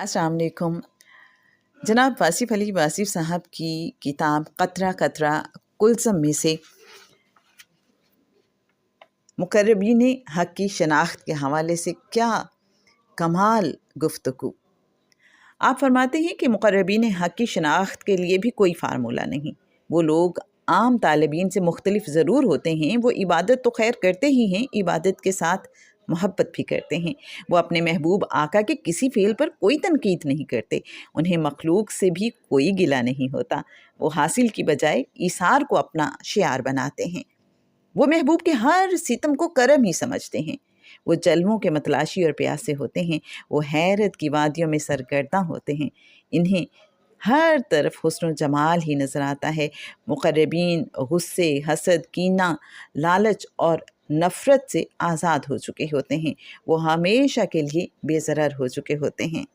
अस्सलाम वालेकुम। जनाब वासिफ़ अली वासिफ़ साहब की किताब क़तरा क़तरा कुल्सम में से मुक़र्रबीन हक़ की शनाख्त के हवाले से क्या कमाल गुफ्तगू। आप फरमाते हैं कि मुक़र्रबीन हक़ की शनाख्त के लिए भी कोई फ़ार्मूला नहीं। वो लोग आम तालिबीन से मुख्तलिफ ज़रूर होते हैं। वो इबादत तो खैर करते ही हैं, इबादत के साथ मोहब्बत भी करते हैं। वो अपने महबूब आका के किसी फ़ेल पर कोई तनकीद नहीं करते। उन्हें मखलूक से भी कोई गिला नहीं होता। वो हासिल की बजाय ईसार को अपना शिआर बनाते हैं। वो महबूब के हर सितम को करम ही समझते हैं। वो जलवों के मतलाशी और प्यासे होते हैं। वो हैरत की वादियों में सरगर्दा होते हैं। इन्हें हर तरफ हुस्न और जमाल ही नज़र आता है। मुक़र्रबीन गुस्से, हसद, कीना, लालच और नफ़रत से आज़ाद हो चुके होते हैं। वो हमेशा के लिए बेज़रर हो चुके होते हैं।